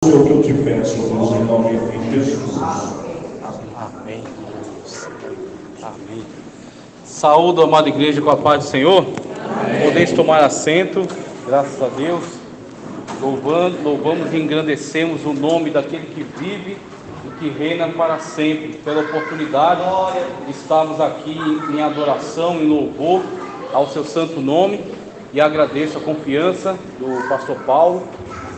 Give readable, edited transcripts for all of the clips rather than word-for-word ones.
É o que eu te peço, Deus, em nome de Jesus. Amém. Amém. Saúdo, amada igreja, com a paz do Senhor. Podeis tomar assento, graças a Deus. Louvamos e engrandecemos o nome daquele que vive e que reina para sempre, pela oportunidade de estarmos aqui em adoração, em louvor ao seu santo nome. E agradeço a confiança do pastor Paulo,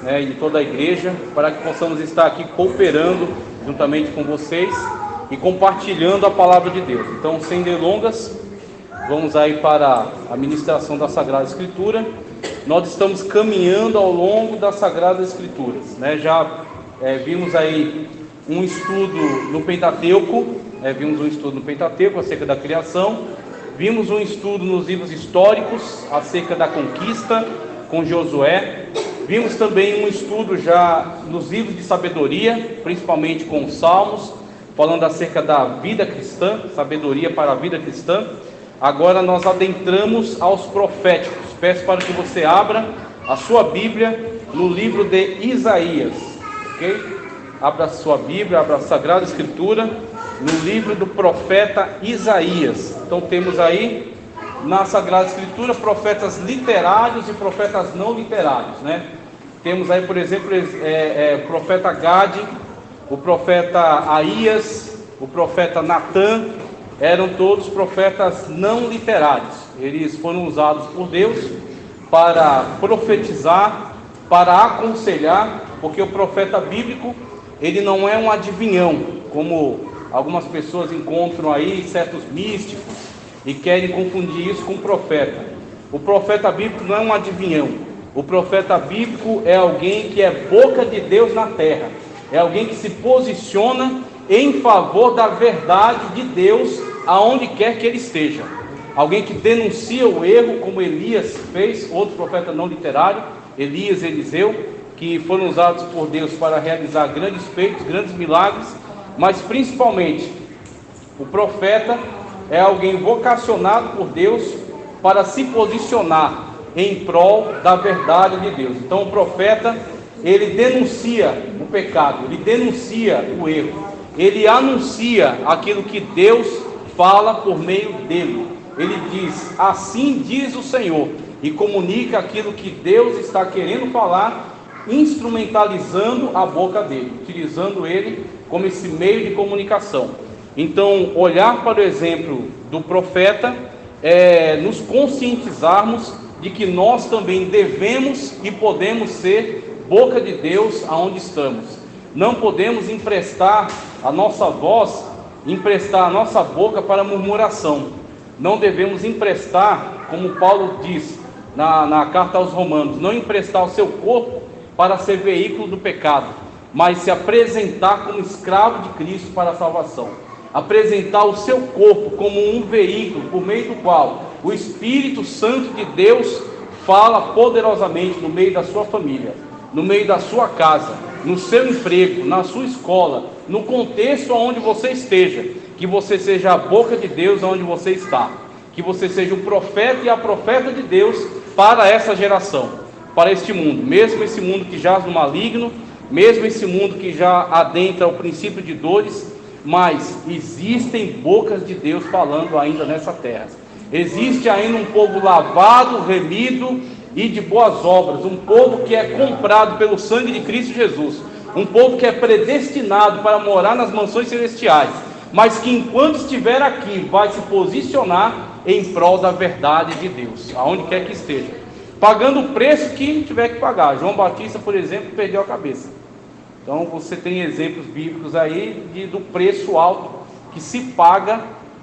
e de toda a igreja, para que possamos estar aqui cooperando juntamente com vocês e compartilhando a palavra de Deus. Então, sem delongas, vamos aí para a ministração da Sagrada Escritura. Nós estamos caminhando ao longo das Sagradas Escrituras, Já vimos aí um estudo no Pentateuco, acerca da criação. Vimos um estudo nos livros históricos acerca da conquista com Josué. Vimos também um estudo já nos livros de sabedoria, principalmente com os Salmos, falando acerca da vida cristã, sabedoria para a vida cristã. Agora nós adentramos aos proféticos. Peço para que você abra a sua Bíblia no livro de Isaías, ok? Abra a sua Bíblia, abra a Sagrada Escritura no livro do profeta Isaías. Então temos aí na Sagrada Escritura profetas literários e profetas não literários, Temos aí, por exemplo, o profeta Gade, o profeta Aías, o profeta Natã. Eram todos profetas não literários. Eles foram usados por Deus para profetizar, para aconselhar, porque o profeta bíblico, ele não é um adivinhão, como algumas pessoas encontram aí, certos místicos, e querem confundir isso com profeta. O profeta bíblico não é um adivinhão. O profeta bíblico é alguém que é boca de Deus na terra. É alguém que se posiciona em favor da verdade de Deus aonde quer que ele esteja. Alguém que denuncia o erro, como Elias fez, outro profeta não literário, Elias e Eliseu, que foram usados por Deus para realizar grandes feitos, grandes milagres. Mas principalmente, o profeta é alguém vocacionado por Deus para se posicionar em prol da verdade de Deus. Então o profeta, ele denuncia o pecado, ele denuncia o erro, ele anuncia aquilo que Deus fala por meio dele. Ele diz, assim diz o Senhor, e comunica aquilo que Deus está querendo falar, instrumentalizando a boca dele, utilizando ele como esse meio de comunicação. Então, olhar para o exemplo do profeta é nos conscientizarmos de que nós também devemos e podemos ser boca de Deus aonde estamos. Não podemos emprestar a nossa voz, emprestar a nossa boca para murmuração. Não devemos emprestar, como Paulo diz na carta aos Romanos, não emprestar o seu corpo para ser veículo do pecado, mas se apresentar como escravo de Cristo para a salvação. Apresentar o seu corpo como um veículo por meio do qual o Espírito Santo de Deus fala poderosamente no meio da sua família, no meio da sua casa, no seu emprego, na sua escola, no contexto onde você esteja. Que você seja a boca de Deus onde você está, que você seja o profeta e a profeta de Deus para essa geração, para este mundo, mesmo esse mundo que jaz no maligno, mesmo esse mundo que já adentra o princípio de dores, mas existem bocas de Deus falando ainda nessa terra. Existe ainda um povo lavado, remido e de boas obras, um povo que é comprado pelo sangue de Cristo Jesus, um povo que é predestinado para morar nas mansões celestiais, mas que enquanto estiver aqui vai se posicionar em prol da verdade de Deus, aonde quer que esteja, pagando o preço que tiver que pagar. João Batista, por exemplo, perdeu a cabeça. Então você tem exemplos bíblicos aí do preço alto que se paga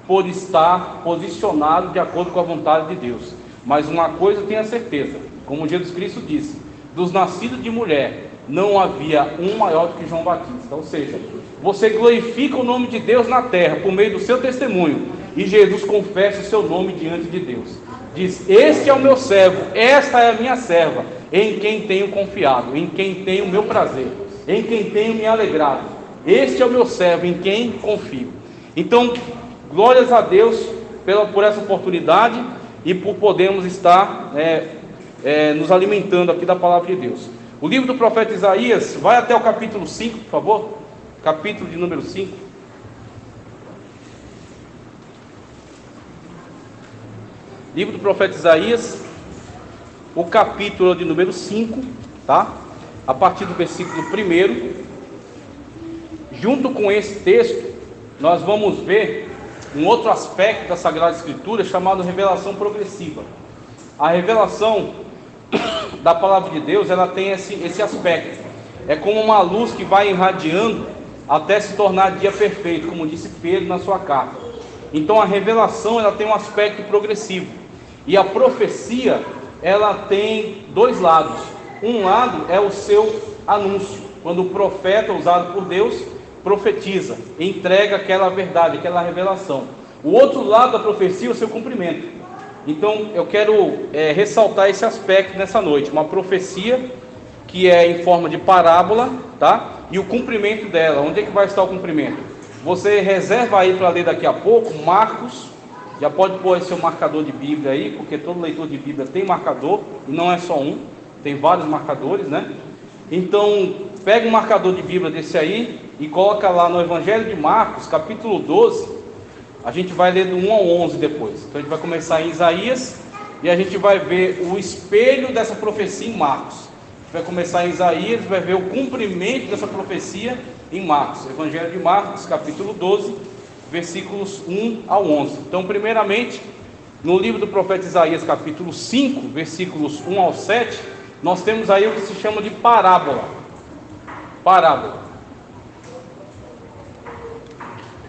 por estar posicionado de acordo com a vontade de Deus. Mas uma coisa eu tenho a certeza, como Jesus Cristo disse, dos nascidos de mulher não havia um maior do que João Batista. Ou seja, você glorifica o nome de Deus na terra por meio do seu testemunho, e Jesus confessa o seu nome diante de Deus. Diz, este é o meu servo, esta é a minha serva, em quem tenho confiado, em quem tenho o meu prazer, em quem tenho me alegrado. Este é o meu servo, em quem confio. Então, glórias a Deus por essa oportunidade e por podermos estar nos alimentando aqui da palavra de Deus. O livro do profeta Isaías, vai até o capítulo 5, por favor. Capítulo de número 5. Livro do profeta Isaías, o capítulo de número 5, tá? A partir do versículo 1. Junto com esse texto, nós vamos ver um outro aspecto da Sagrada Escritura chamado revelação progressiva. A revelação da palavra de Deus, ela tem esse aspecto. É como uma luz que vai irradiando até se tornar dia perfeito, como disse Pedro na sua carta. Então a revelação, ela tem um aspecto progressivo. E a profecia, ela tem dois lados. Um lado é o seu anúncio, quando o profeta usado por Deus profetiza, entrega aquela verdade, aquela revelação. O outro lado da profecia é o seu cumprimento. Então eu quero ressaltar esse aspecto nessa noite. Uma profecia que é em forma de parábola, tá? E o cumprimento dela, onde é que vai estar o cumprimento? Você reserva aí para ler daqui a pouco, Marcos. Já pode pôr esse seu marcador de Bíblia aí, porque todo leitor de Bíblia tem marcador, e não é só um, tem vários marcadores, né? Então, pega um marcador de Bíblia desse aí e coloca lá no Evangelho de Marcos, capítulo 12. A gente vai ler do 1 ao 11 depois. Então a gente vai começar em Isaías e a gente vai ver o espelho dessa profecia em Marcos. A gente vai começar em Isaías, vai ver o cumprimento dessa profecia em Marcos. Evangelho de Marcos, capítulo 12, versículos 1 ao 11. Então, primeiramente, no livro do profeta Isaías, capítulo 5, versículos 1 ao 7, nós temos aí o que se chama de parábola. Parábola.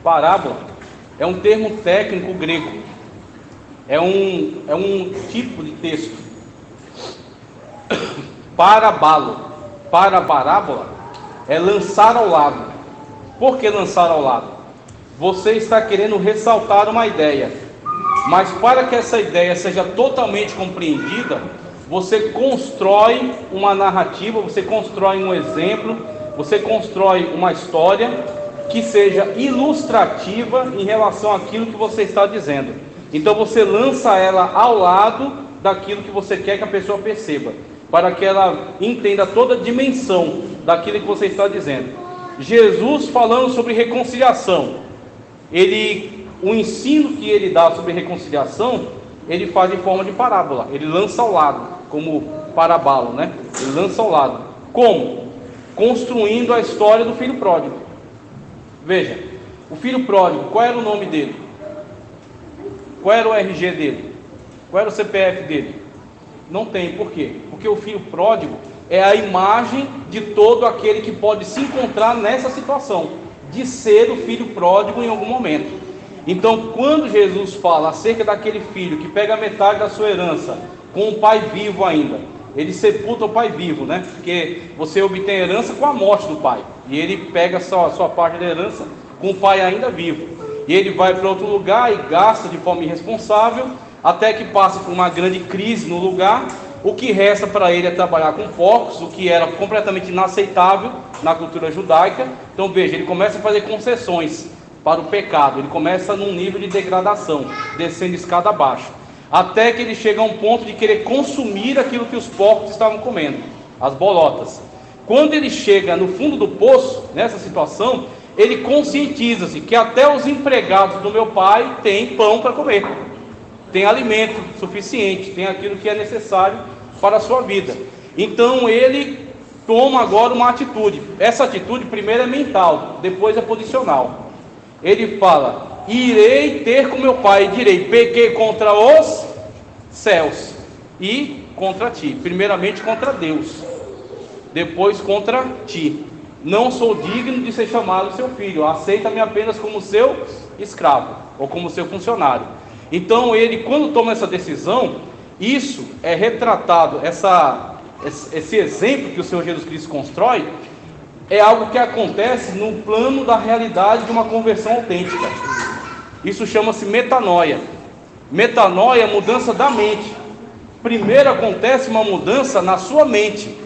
Parábola é um termo técnico grego. É um tipo de texto. Parabalo. Parábola é lançar ao lado. Por que lançar ao lado? Você está querendo ressaltar uma ideia, mas para que essa ideia seja totalmente compreendida, você constrói uma narrativa, você constrói um exemplo, você constrói uma história que seja ilustrativa em relação àquilo que você está dizendo. Então você lança ela ao lado daquilo que você quer que a pessoa perceba, para que ela entenda toda a dimensão daquilo que você está dizendo. Jesus falando sobre reconciliação, o ensino que ele dá sobre reconciliação, ele faz em forma de parábola, ele lança ao lado, como parabalo, né? Ele lança ao lado. Como? Construindo a história do filho pródigo. Veja, o filho pródigo, qual era o nome dele? Qual era o RG dele? Qual era o CPF dele? Não tem, por quê? Porque o filho pródigo é a imagem de todo aquele que pode se encontrar nessa situação, de ser o filho pródigo em algum momento. Então, quando Jesus fala acerca daquele filho que pega metade da sua herança com o pai vivo ainda, ele sepulta o pai vivo, né? Porque você obtém herança com a morte do pai, e ele pega a sua parte da herança com o pai ainda vivo, e ele vai para outro lugar e gasta de forma irresponsável, até que passa por uma grande crise no lugar. O que resta para ele é trabalhar com porcos, o que era completamente inaceitável na cultura judaica. Então veja, ele começa a fazer concessões para o pecado, ele começa num nível de degradação, descendo escada abaixo, até que ele chega a um ponto de querer consumir aquilo que os porcos estavam comendo, as bolotas. Quando ele chega no fundo do poço, nessa situação, ele conscientiza-se que até os empregados do meu pai têm pão para comer, tem alimento suficiente, tem aquilo que é necessário para a sua vida. Então ele toma agora uma atitude. Essa atitude primeiro é mental, depois é posicional. Ele fala: irei ter com meu pai, e direi, pequei contra os céus e contra ti. Primeiramente contra Deus, depois contra ti. Não sou digno de ser chamado seu filho, aceita-me apenas como seu escravo, ou como seu funcionário. Então ele, quando toma essa decisão, isso é retratado, esse exemplo que o Senhor Jesus Cristo constrói, é algo que acontece no plano da realidade de uma conversão autêntica. Isso chama-se metanoia. Metanoia é mudança da mente. Primeiro acontece uma mudança na sua mente,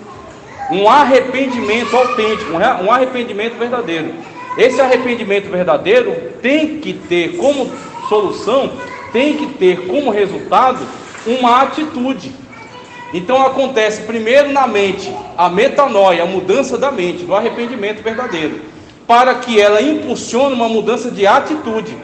um arrependimento autêntico, um arrependimento verdadeiro. Esse arrependimento verdadeiro tem que ter como solução, tem que ter como resultado uma atitude. Então acontece primeiro na mente a metanoia, a mudança da mente, do arrependimento verdadeiro, para que ela impulsione uma mudança de atitude.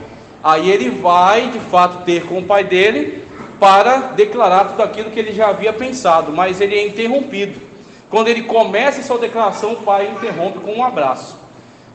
Aí ele vai de fato ter com o pai dele para declarar tudo aquilo que ele já havia pensado, mas ele é interrompido. Quando ele começa sua declaração, o pai interrompe com um abraço.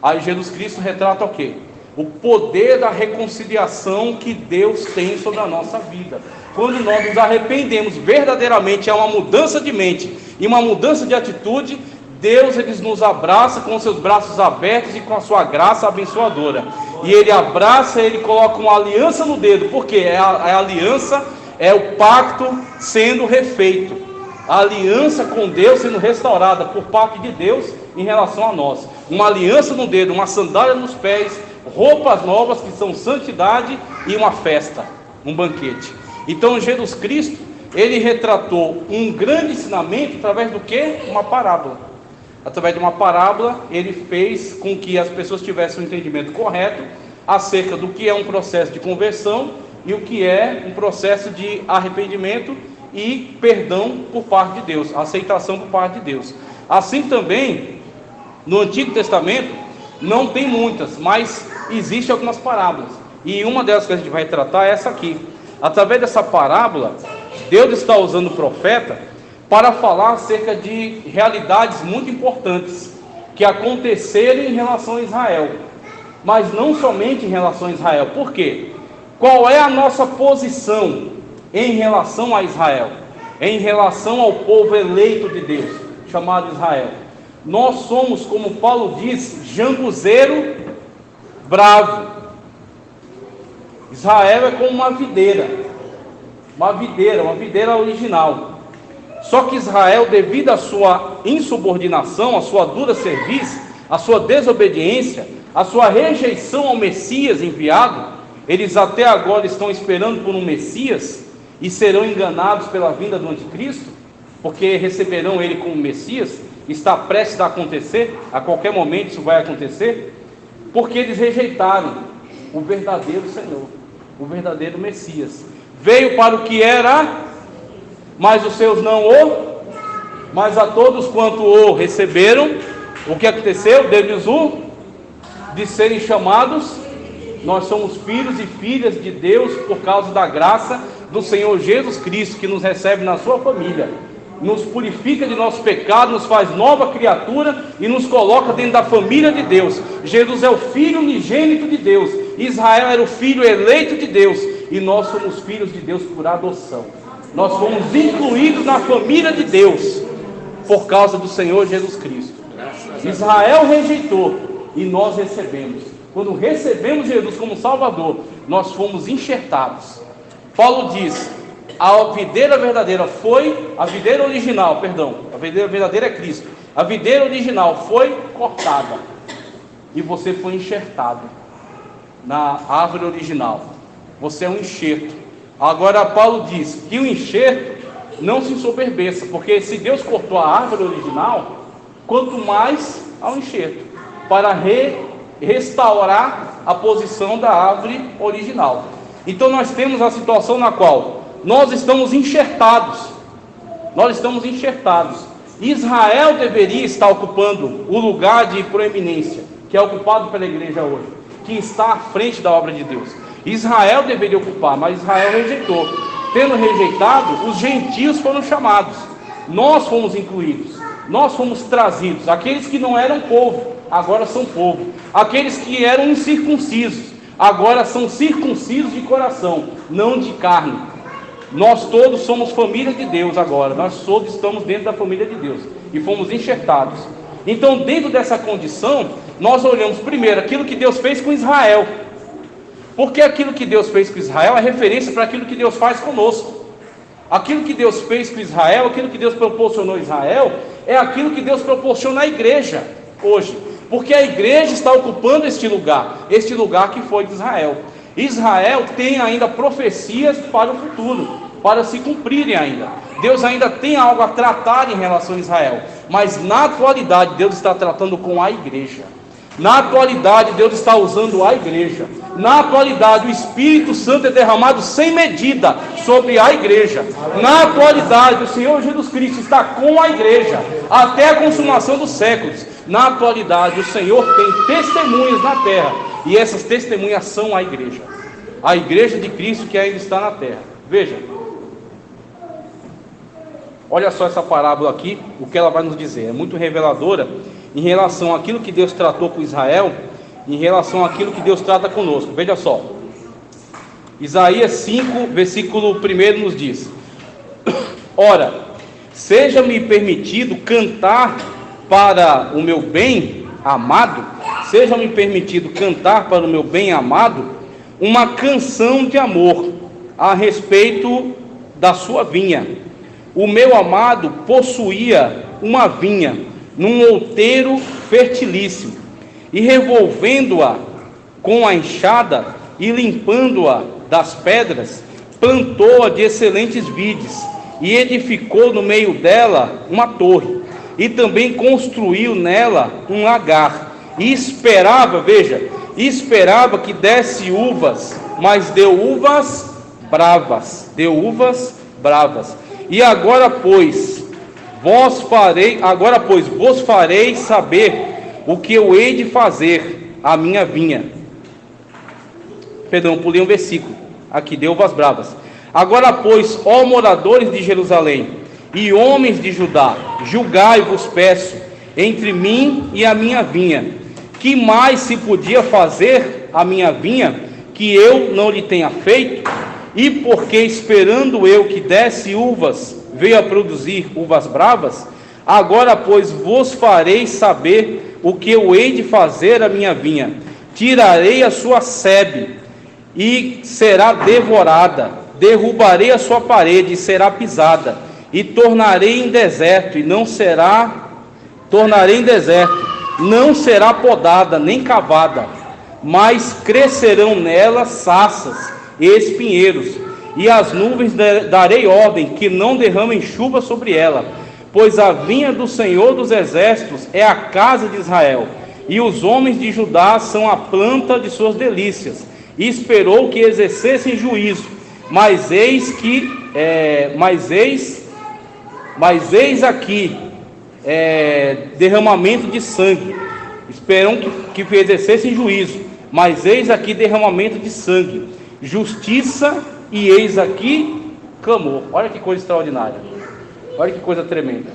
Aí Jesus Cristo retrata o quê? O poder da reconciliação que Deus tem sobre a nossa vida. Quando nós nos arrependemos verdadeiramente, há uma mudança de mente e uma mudança de atitude, Deus ele nos abraça com seus braços abertos e com a sua graça abençoadora. E ele abraça, ele coloca uma aliança no dedo, porque a aliança é o pacto sendo refeito. A aliança com Deus sendo restaurada por parte de Deus em relação a nós. Uma aliança no dedo, uma sandália nos pés, roupas novas que são santidade e uma festa, um banquete. Então Jesus Cristo, ele retratou um grande ensinamento através do que? Uma parábola. Através de uma parábola, ele fez com que as pessoas tivessem um entendimento correto acerca do que é um processo de conversão e o que é um processo de arrependimento e perdão por parte de Deus, aceitação por parte de Deus. Assim também, no Antigo Testamento, não tem muitas, mas existem algumas parábolas. E uma delas que a gente vai tratar é essa aqui. Através dessa parábola, Deus está usando o profeta para falar acerca de realidades muito importantes que aconteceram em relação a Israel. Mas não somente em relação a Israel. Por quê? Qual é a nossa posição em relação a Israel? Em relação ao povo eleito de Deus, chamado Israel. Nós somos, como Paulo diz, jambuzeiro bravo. Israel é como uma videira original. Só que Israel, devido à sua insubordinação, à sua dura serviço, à sua desobediência, à sua rejeição ao Messias enviado, eles até agora estão esperando por um Messias e serão enganados pela vinda do anticristo, porque receberão ele como Messias. Está prestes a acontecer, a qualquer momento isso vai acontecer, porque eles rejeitaram o verdadeiro Senhor, o verdadeiro Messias. Veio para o que era, mas os seus não o, mas a todos quanto o receberam, o que aconteceu? Deu-lhes o de serem chamados. Nós somos filhos e filhas de Deus por causa da graça do Senhor Jesus Cristo, que nos recebe na sua família, nos purifica de nosso pecado, nos faz nova criatura e nos coloca dentro da família de Deus. Jesus é o Filho unigênito de Deus, Israel era o Filho eleito de Deus, e nós somos filhos de Deus por adoção. Nós fomos incluídos na família de Deus por causa do Senhor Jesus Cristo. Israel rejeitou e nós recebemos. Quando recebemos Jesus como Salvador, nós fomos enxertados. Paulo diz: a videira verdadeira foi, a videira original, a videira verdadeira é Cristo. A videira original foi cortada e você foi enxertado na árvore original. Você é um enxerto. Agora Paulo diz que o enxerto não se ensoberbeça, porque se Deus cortou a árvore original, quanto mais ao enxerto, para restaurar a posição da árvore original. Então nós temos a situação na qual nós estamos enxertados. Israel deveria estar ocupando o lugar de proeminência que é ocupado pela igreja hoje, que está à frente da obra de Deus. Israel deveria ocupar, mas Israel rejeitou. Tendo rejeitado, os gentios foram chamados. Nós fomos incluídos, nós fomos trazidos. Aqueles que não eram povo, agora são povo. Aqueles que eram incircuncisos, agora são circuncisos de coração, não de carne. Nós todos somos família de Deus agora. Nós todos estamos dentro da família de Deus e fomos enxertados. Então, dentro dessa condição, nós olhamos primeiro aquilo que Deus fez com Israel. Porque aquilo que Deus fez com Israel é referência para aquilo que Deus faz conosco. Aquilo que Deus fez com Israel, aquilo que Deus proporcionou a Israel, é aquilo que Deus proporciona à igreja hoje. Porque a igreja está ocupando este lugar que foi de Israel. Israel tem ainda profecias para o futuro, para se cumprirem ainda. Deus ainda tem algo a tratar em relação a Israel. Mas na atualidade Deus está tratando com a igreja. Na atualidade, Deus está usando a igreja. Na atualidade, o Espírito Santo é derramado sem medida sobre a igreja. Na atualidade, o Senhor Jesus Cristo está com a igreja até a consumação dos séculos. Na atualidade, o Senhor tem testemunhas na terra, e essas testemunhas são a igreja de Cristo que ainda está na terra. Veja, olha só essa parábola aqui, o que ela vai nos dizer. É muito reveladora em relação àquilo que Deus tratou com Israel, em relação àquilo que Deus trata conosco. Veja só, Isaías 5, versículo 1 nos diz: ora, seja-me permitido cantar para o meu bem amado, seja-me permitido cantar para o meu bem amado uma canção de amor a respeito da sua vinha. O meu amado possuía uma vinha num outeiro fertilíssimo, e revolvendo-a com a enxada e limpando-a das pedras, plantou-a de excelentes vides, e edificou no meio dela uma torre, e também construiu nela um lagar, e esperava, veja, esperava que desse uvas, mas deu uvas bravas, E agora pois vos farei saber o que eu hei de fazer à minha vinha. Perdão, pulei um versículo. Aqui, deu uvas bravas. Agora pois, ó moradores de Jerusalém e homens de Judá, julgai-vos, peço, entre mim e a minha vinha. Que mais se podia fazer à minha vinha que eu não lhe tenha feito? E porque esperando eu que desse uvas, veio a produzir uvas bravas? Agora pois vos farei saber o que eu hei de fazer à minha vinha. Tirarei a sua sebe e será devorada, derrubarei a sua parede e será pisada, e tornarei em deserto, não será podada nem cavada, mas crescerão nela saças e espinheiros, e as nuvens darei ordem que não derramem chuva sobre ela, pois a vinha do Senhor dos Exércitos é a casa de Israel, e os homens de Judá são a planta de suas delícias. E esperou que exercessem juízo, mas eis aqui derramamento de sangue. Esperam que exercessem juízo, mas eis aqui derramamento de sangue, justiça, e eis aqui clamor. Olha que coisa extraordinária, olha que coisa tremenda.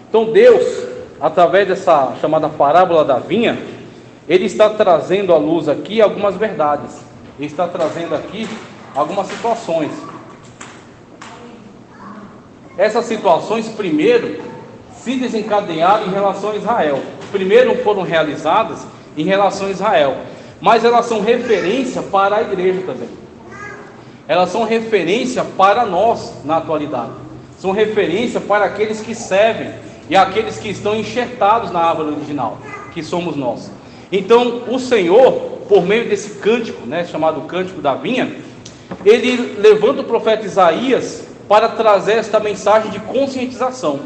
Então Deus, através dessa chamada parábola da vinha, Ele está trazendo à luz aqui algumas verdades. Ele está trazendo aqui algumas situações. Essas situações, primeiro, se desencadearam em relação a Israel. Primeiro foram realizadas em relação a Israel, mas elas são referência para a igreja também. Elas são referência para nós na atualidade. São referência para aqueles que servem e aqueles que estão enxertados na árvore original, que somos nós. Então o Senhor, por meio desse cântico, chamado Cântico da Vinha, Ele levanta o profeta Isaías para trazer esta mensagem de conscientização,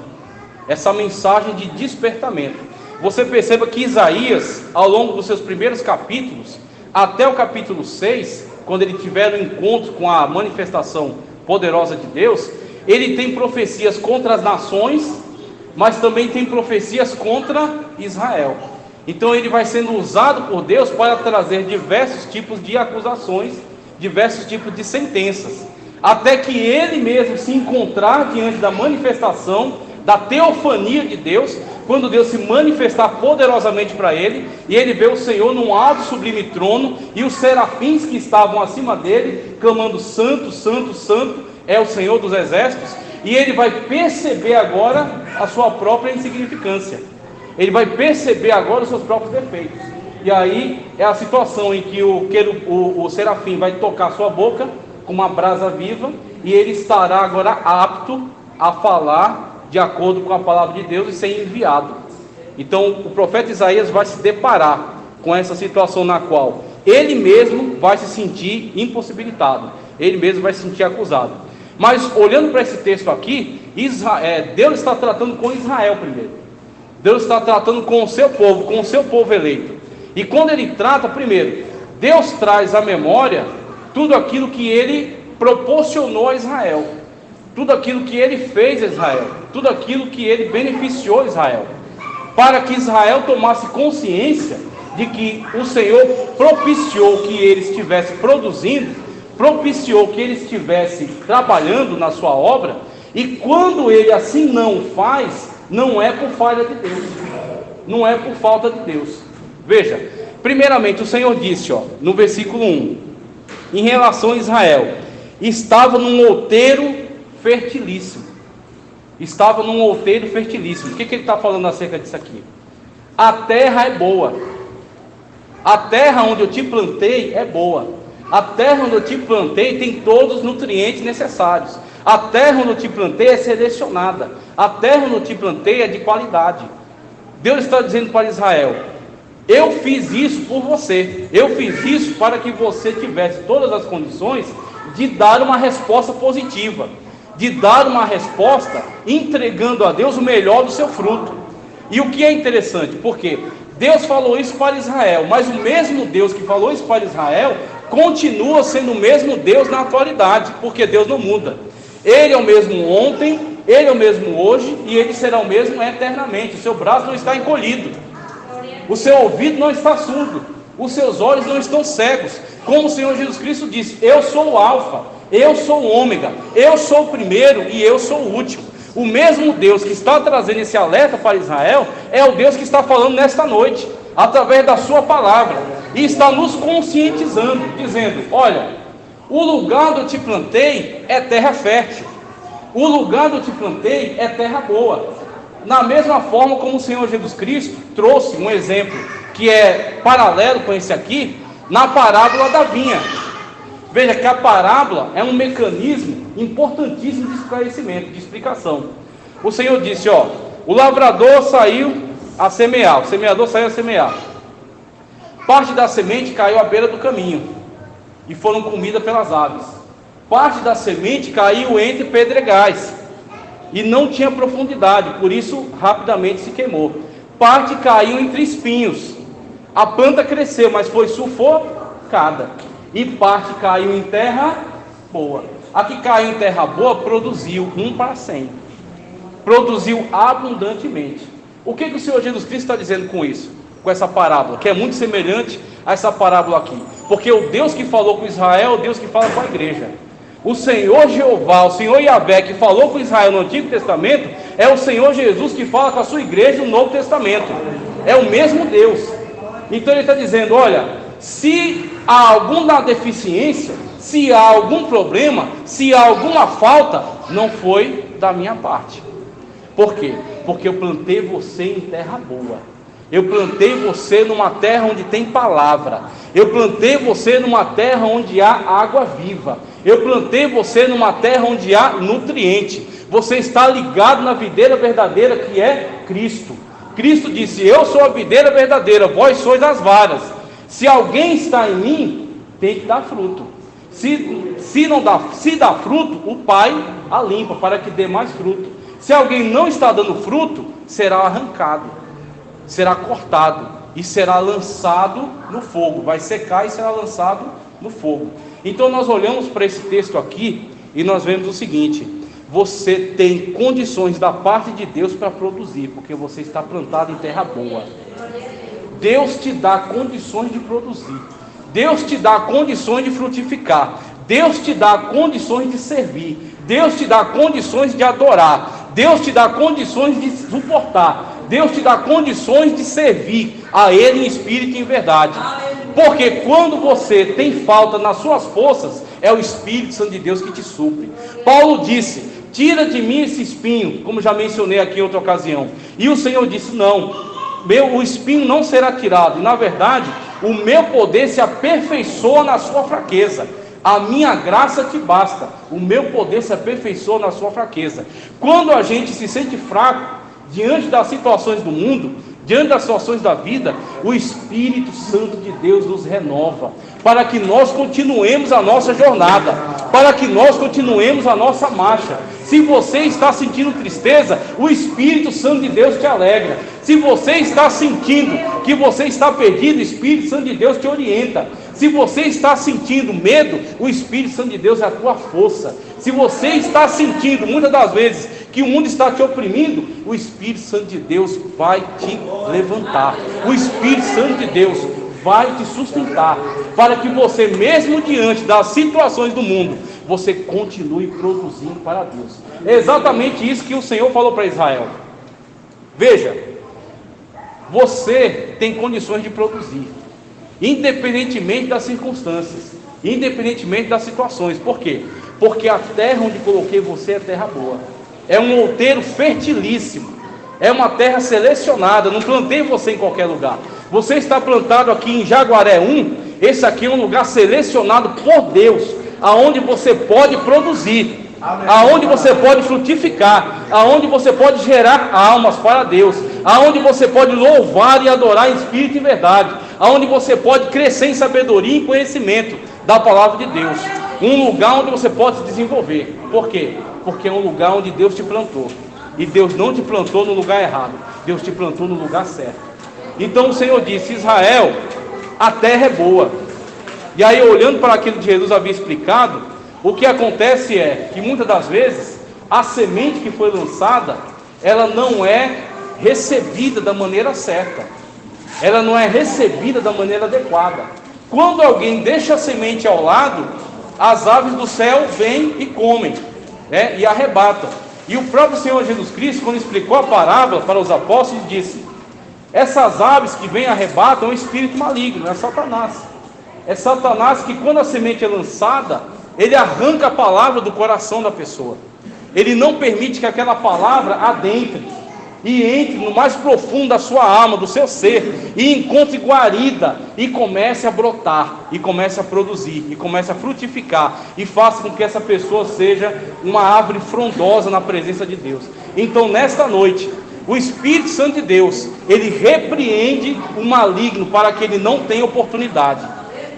essa mensagem de despertamento. Você perceba que Isaías, ao longo dos seus primeiros capítulos, até o capítulo 6, quando ele tiver um encontro com a manifestação poderosa de Deus, ele tem profecias contra as nações, mas também tem profecias contra Israel. Então ele vai sendo usado por Deus para trazer diversos tipos de acusações, diversos tipos de sentenças, até que ele mesmo se encontrar diante da manifestação, da teofania de Deus, quando Deus se manifestar poderosamente para ele, e ele vê o Senhor num alto sublime trono, e os serafins que estavam acima dele, clamando: Santo, Santo, Santo é o Senhor dos Exércitos, e ele vai perceber agora a sua própria insignificância. Ele vai perceber agora os seus próprios defeitos. E aí é a situação em que o serafim vai tocar sua boca com uma brasa viva, e ele estará agora apto a falar de acordo com a palavra de Deus e ser enviado. Então o profeta Isaías vai se deparar com essa situação na qual ele mesmo vai se sentir impossibilitado, ele mesmo vai se sentir acusado. Mas olhando para esse texto aqui, Deus está tratando com Israel primeiro. Deus está tratando com o seu povo eleito. E quando Ele trata, primeiro, Deus traz à memória tudo aquilo que Ele proporcionou a Israel, tudo aquilo que Ele fez a Israel, tudo aquilo que Ele beneficiou a Israel, para que Israel tomasse consciência de que o Senhor propiciou que ele estivesse produzindo, propiciou que ele estivesse trabalhando na sua obra, e quando ele assim não faz, não é por falha de Deus, não é por falta de Deus. Veja, primeiramente o Senhor disse, no versículo 1, em relação a Israel, estava num outeiro fertilíssimo. Estava num outeiro fertilíssimo. O que ele está falando acerca disso aqui? A terra é boa. A terra onde eu te plantei é boa. A terra onde eu te plantei tem todos os nutrientes necessários. A terra onde eu te plantei é selecionada. A terra onde eu te plantei é de qualidade. Deus está dizendo para Israel: eu fiz isso por você. Eu fiz isso para que você tivesse todas as condições de dar uma resposta positiva, de dar uma resposta entregando a Deus o melhor do seu fruto. E o que é interessante, porque Deus falou isso para Israel, mas o mesmo Deus que falou isso para Israel continua sendo o mesmo Deus na atualidade, porque Deus não muda. Ele é o mesmo ontem, Ele é o mesmo hoje, e Ele será o mesmo eternamente. O seu braço não está encolhido, o seu ouvido não está surdo, os seus olhos não estão cegos. Como o Senhor Jesus Cristo disse: eu sou o alfa, eu sou o ômega, eu sou o primeiro e eu sou o último. O mesmo Deus que está trazendo esse alerta para Israel é o Deus que está falando nesta noite, através da sua palavra, e está nos conscientizando, dizendo: olha, o lugar onde eu te plantei é terra fértil, o lugar onde eu te plantei é terra boa. Na mesma forma como o Senhor Jesus Cristo trouxe um exemplo que é paralelo com esse aqui, na parábola da vinha. Veja que a parábola é um mecanismo importantíssimo de esclarecimento, de explicação. O Senhor disse: o lavrador saiu a semear, o semeador saiu a semear. Parte da semente caiu à beira do caminho e foram comidas pelas aves. Parte da semente caiu entre pedregais e não tinha profundidade, por isso rapidamente se queimou. Parte caiu entre espinhos. A planta cresceu, mas foi sufocada. E parte caiu em terra boa. A que caiu em terra boa produziu 1 para 100. Produziu abundantemente. O que o Senhor Jesus Cristo está dizendo com isso? Com essa parábola, que é muito semelhante a essa parábola aqui. Porque o Deus que falou com Israel é o Deus que fala com a igreja. O Senhor Jeová, o Senhor Yahvé, que falou com Israel no Antigo Testamento, é o Senhor Jesus que fala com a sua igreja no Novo Testamento. É o mesmo Deus. Então ele está dizendo: olha, se há alguma deficiência, se há algum problema, se há alguma falta, não foi da minha parte. Por quê? Porque eu plantei você em terra boa. Eu plantei você numa terra onde tem palavra. Eu plantei você numa terra onde há água viva. Eu plantei você numa terra onde há nutriente. Você está ligado na videira verdadeira, que é Cristo. Cristo disse: eu sou a videira verdadeira, vós sois as varas. Se alguém está em mim, tem que dar fruto. Se dá fruto, o Pai a limpa para que dê mais fruto. Se alguém não está dando fruto, será arrancado, será cortado e será lançado no fogo. Vai secar e será lançado no fogo. Então nós olhamos para esse texto aqui e nós vemos o seguinte: você tem condições da parte de Deus para produzir, porque você está plantado em terra boa. Deus te dá condições de produzir. Deus te dá condições de frutificar. Deus te dá condições de servir. Deus te dá condições de adorar. Deus te dá condições de suportar. Deus te dá condições de servir a Ele em espírito e em verdade. Porque quando você tem falta nas suas forças, é o Espírito Santo de Deus que te supre. Paulo disse: tira de mim esse espinho, como já mencionei aqui em outra ocasião. E o Senhor disse: não, o espinho não será tirado. E na verdade, o meu poder se aperfeiçoa na sua fraqueza. A minha graça te basta. O meu poder se aperfeiçoa na sua fraqueza. Quando a gente se sente fraco diante das situações do mundo, diante das situações da vida, o Espírito Santo de Deus nos renova, para que nós continuemos a nossa jornada, para que nós continuemos a nossa marcha. Se você está sentindo tristeza, o Espírito Santo de Deus te alegra. Se você está sentindo que você está perdido, o Espírito Santo de Deus te orienta. Se você está sentindo medo, o Espírito Santo de Deus é a tua força. Se você está sentindo, muitas das vezes, que o mundo está te oprimindo, o Espírito Santo de Deus vai te levantar. O Espírito Santo de Deus vai te sustentar, para que você, mesmo diante das situações do mundo, você continue produzindo para Deus. É exatamente isso que o Senhor falou para Israel. Veja, você tem condições de produzir, independentemente das circunstâncias, independentemente das situações. Por quê? Porque a terra onde coloquei você é terra boa, é um outeiro fertilíssimo, é uma terra selecionada. Não plantei você em qualquer lugar. Você está plantado aqui em Jaguaré 1. Esse aqui é um lugar selecionado por Deus, aonde você pode produzir, aonde você pode frutificar, aonde você pode gerar almas para Deus, aonde você pode louvar e adorar em espírito e verdade, aonde você pode crescer em sabedoria e conhecimento da palavra de Deus. Um lugar onde você pode se desenvolver. Por quê? Porque é um lugar onde Deus te plantou. E Deus não te plantou no lugar errado, Deus te plantou no lugar certo. Então o Senhor disse: Israel, a terra é boa. E aí, olhando para aquilo que Jesus havia explicado, o que acontece é que muitas das vezes a semente que foi lançada, ela não é recebida da maneira certa, ela não é recebida da maneira adequada. Quando alguém deixa a semente ao lado, as aves do céu vêm e comem, e arrebatam. E o próprio Senhor Jesus Cristo, quando explicou a parábola para os apóstolos, disse: essas aves que vêm e arrebatam é um espírito maligno, é Satanás. É Satanás que, quando a semente é lançada, ele arranca a palavra do coração da pessoa. Ele não permite que aquela palavra adentre e entre no mais profundo da sua alma, do seu ser, e encontre guarida, e comece a brotar, e comece a produzir, e comece a frutificar, e faça com que essa pessoa seja uma árvore frondosa na presença de Deus. Então, nesta noite, o Espírito Santo de Deus, ele repreende o maligno para que ele não tenha oportunidade,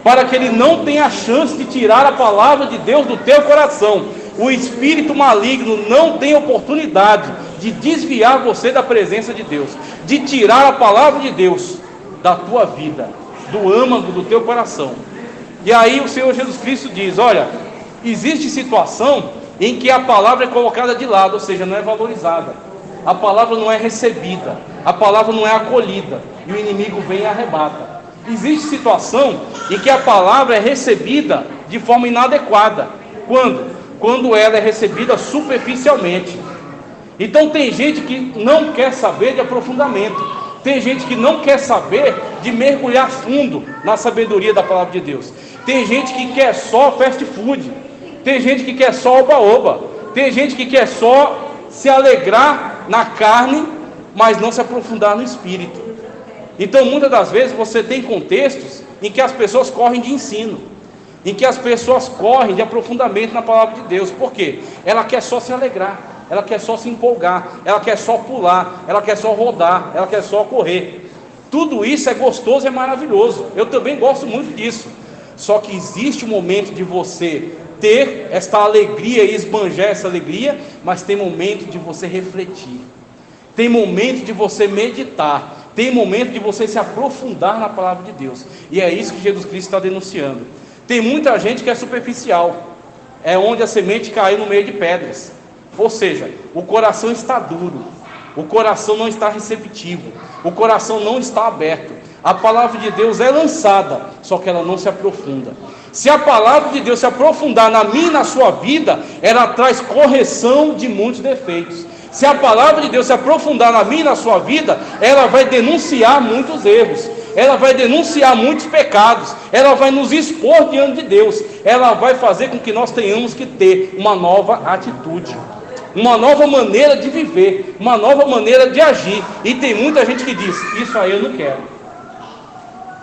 para que ele não tenha a chance de tirar a palavra de Deus do teu coração. O espírito maligno não tem oportunidade de desviar você da presença de Deus, de tirar a palavra de Deus da tua vida, do âmago do teu coração. E aí o Senhor Jesus Cristo diz: olha, existe situação em que a palavra é colocada de lado, ou seja, não é valorizada, a palavra não é recebida, a palavra não é acolhida, e o inimigo vem e arrebata. Existe situação em que a palavra é recebida de forma inadequada. Quando ela é recebida superficialmente. Então tem gente que não quer saber de aprofundamento, tem gente que não quer saber de mergulhar fundo na sabedoria da palavra de Deus. Tem gente que quer só fast food, tem gente que quer só oba-oba, tem gente que quer só se alegrar na carne, mas não se aprofundar no espírito. Então muitas das vezes você tem contextos em que as pessoas correm de ensino, em que as pessoas correm de aprofundamento na palavra de Deus. Por quê? Ela quer só se alegrar, ela quer só se empolgar, ela quer só pular, ela quer só rodar, ela quer só correr. Tudo isso é gostoso e é maravilhoso, eu também gosto muito disso. Só que existe um momento de você ter esta alegria e esbanjar essa alegria, mas tem momento de você refletir, tem momento de você meditar, tem momento de você se aprofundar na palavra de Deus. E é isso que Jesus Cristo está denunciando. Tem muita gente que é superficial, é onde a semente caiu no meio de pedras, ou seja, o coração está duro, o coração não está receptivo, o coração não está aberto. A palavra de Deus é lançada, só que ela não se aprofunda. Se a palavra de Deus se aprofundar na minha e na sua vida, ela traz correção de muitos defeitos. Se a palavra de Deus se aprofundar na minha e na sua vida, ela vai denunciar muitos erros, ela vai denunciar muitos pecados, ela vai nos expor diante de Deus, ela vai fazer com que nós tenhamos que ter uma nova atitude, uma nova maneira de viver, uma nova maneira de agir. E tem muita gente que diz: isso aí eu não quero,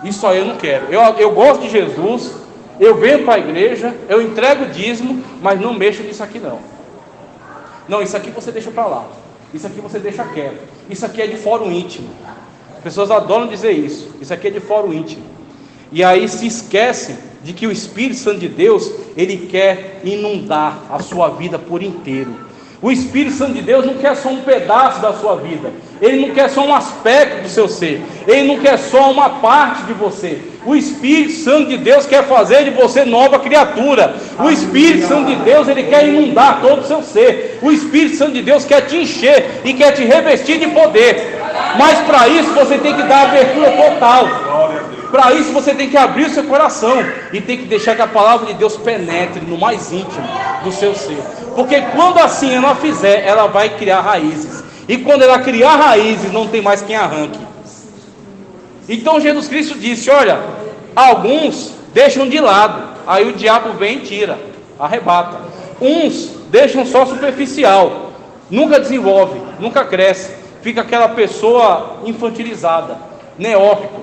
isso aí eu não quero, eu gosto de Jesus, eu venho para a igreja, eu entrego o dízimo, mas não mexo nisso aqui não. Não, isso aqui você deixa para lá, isso aqui você deixa quieto, isso aqui é de fórum íntimo. As pessoas adoram dizer isso aqui é de fórum íntimo. E aí se esquecem de que o Espírito Santo de Deus, ele quer inundar a sua vida por inteiro. O Espírito Santo de Deus não quer só um pedaço da sua vida. Ele não quer só um aspecto do seu ser. Ele não quer só uma parte de você. O Espírito Santo de Deus quer fazer de você nova criatura. O Espírito Santo de Deus, ele quer inundar todo o seu ser. O Espírito Santo de Deus quer te encher e quer te revestir de poder. Mas para isso você tem que dar abertura total. Para isso você tem que abrir o seu coração e tem que deixar que a palavra de Deus penetre no mais íntimo do seu ser. Porque quando assim ela fizer, ela vai criar raízes. E quando ela criar raízes, não tem mais quem arranque. Então Jesus Cristo disse: olha, alguns deixam de lado, aí o diabo vem e tira, arrebata. Uns deixam só superficial, nunca desenvolve, nunca cresce. Fica aquela pessoa infantilizada, neófito.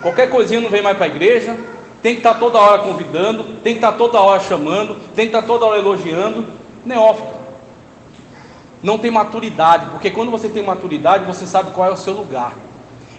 Qualquer coisinha não vem mais para a igreja, tem que estar toda hora convidando, tem que estar toda hora chamando, tem que estar toda hora elogiando. Neófito. Não tem maturidade, porque quando você tem maturidade, você sabe qual é o seu lugar.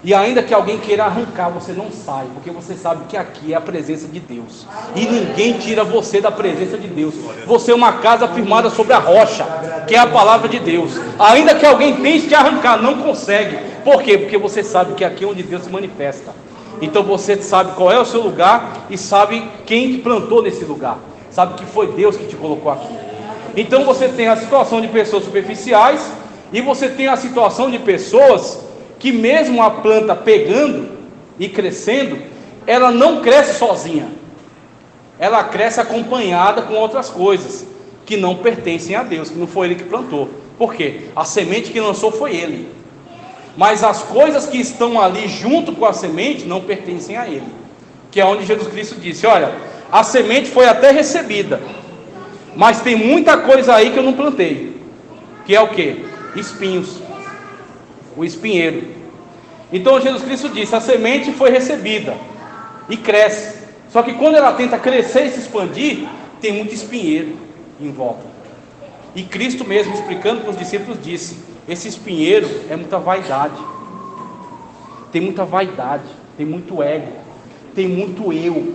E ainda que alguém queira arrancar, você não sai, porque você sabe que aqui é a presença de Deus. E ninguém tira você da presença de Deus. Você é uma casa firmada sobre a rocha, que é a palavra de Deus. Ainda que alguém tente te arrancar, não consegue. Por quê? Porque você sabe que aqui é onde Deus se manifesta. Então você sabe qual é o seu lugar e sabe quem te plantou nesse lugar. Sabe que foi Deus que te colocou aqui. Então você tem a situação de pessoas superficiais e você tem a situação de pessoas que mesmo a planta pegando e crescendo, ela não cresce sozinha. Ela cresce acompanhada com outras coisas que não pertencem a Deus, que não foi Ele que plantou. Por quê? A semente que lançou foi Ele. Mas as coisas que estão ali junto com a semente não pertencem a Ele. Que é onde Jesus Cristo disse: olha, a semente foi até recebida, mas tem muita coisa aí que eu não plantei. Que é o quê? Espinhos. O espinheiro. Então Jesus Cristo disse: a semente foi recebida e cresce. Só que quando ela tenta crescer e se expandir, tem muito espinheiro em volta. E Cristo mesmo, explicando para os discípulos, disse: esse espinheiro é muita vaidade. Tem muita vaidade, tem muito ego, tem muito eu,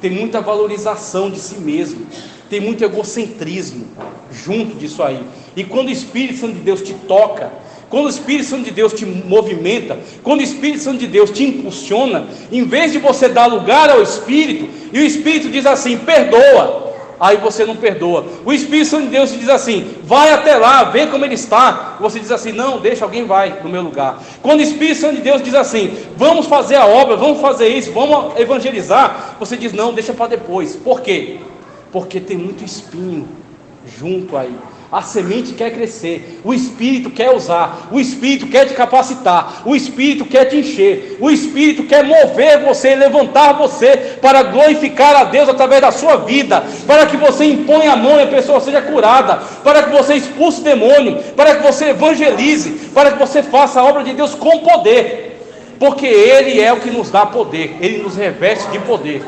tem muita valorização de si mesmo, tem muito egocentrismo junto disso aí. E quando o Espírito Santo de Deus te toca, quando o Espírito Santo de Deus te movimenta, quando o Espírito Santo de Deus te impulsiona, em vez de você dar lugar ao Espírito, e o Espírito diz assim: perdoa, aí você não perdoa. O Espírito Santo de Deus te diz assim: vai até lá, vê como ele está. Você diz assim: não, deixa, alguém vai no meu lugar. Quando o Espírito Santo de Deus diz assim: vamos fazer a obra, vamos fazer isso, vamos evangelizar, você diz: não, deixa para depois. Por quê? Porque tem muito espinho junto aí. A semente quer crescer, o Espírito quer usar, o Espírito quer te capacitar, o Espírito quer te encher, o Espírito quer mover você, levantar você para glorificar a Deus através da sua vida, para que você imponha a mão e a pessoa seja curada, para que você expulse o demônio, para que você evangelize, para que você faça a obra de Deus com poder, porque Ele é o que nos dá poder, Ele nos reveste de poder.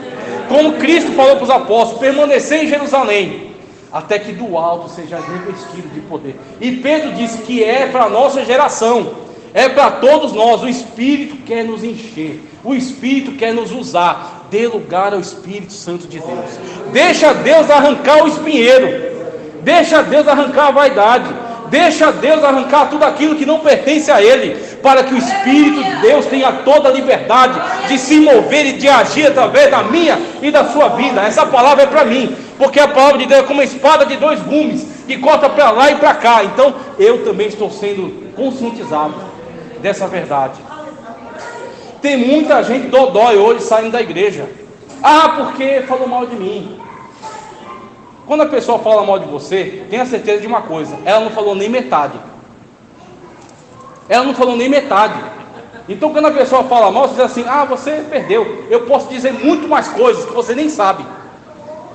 Como Cristo falou para os apóstolos: permanecer em Jerusalém, até que do alto seja revestido de poder. E Pedro disse que é para a nossa geração, é para todos nós. O Espírito quer nos encher, o Espírito quer nos usar. Dê lugar ao Espírito Santo de Deus. Deixa Deus arrancar o espinheiro, deixa Deus arrancar a vaidade, deixa Deus arrancar tudo aquilo que não pertence a Ele, para que o Espírito de Deus tenha toda a liberdade de se mover e de agir através da minha e da sua vida. Essa palavra é para mim, porque a palavra de Deus é como uma espada de dois gumes, que corta para lá e para cá. Então eu também estou sendo conscientizado dessa verdade. Tem muita gente dodói hoje saindo da igreja: ah, porque falou mal de mim. Quando a pessoa fala mal de você, tenha certeza de uma coisa: ela não falou nem metade. Ela não falou nem metade. Então quando a pessoa fala mal, você diz assim: ah, você perdeu. Eu posso dizer muito mais coisas que você nem sabe.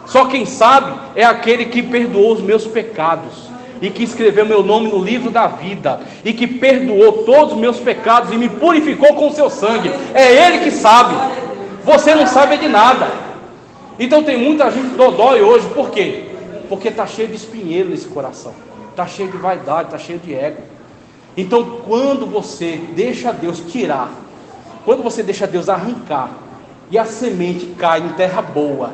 Só quem sabe é aquele que perdoou os meus pecados, e que escreveu meu nome no livro da vida, e que perdoou todos os meus pecados e me purificou com o seu sangue. É Ele que sabe. Você não sabe de nada. Então tem muita gente dodói hoje. Por quê? Porque está cheio de espinheiro nesse coração, está cheio de vaidade, está cheio de ego. Então quando você deixa Deus tirar, quando você deixa Deus arrancar, e a semente cai em terra boa,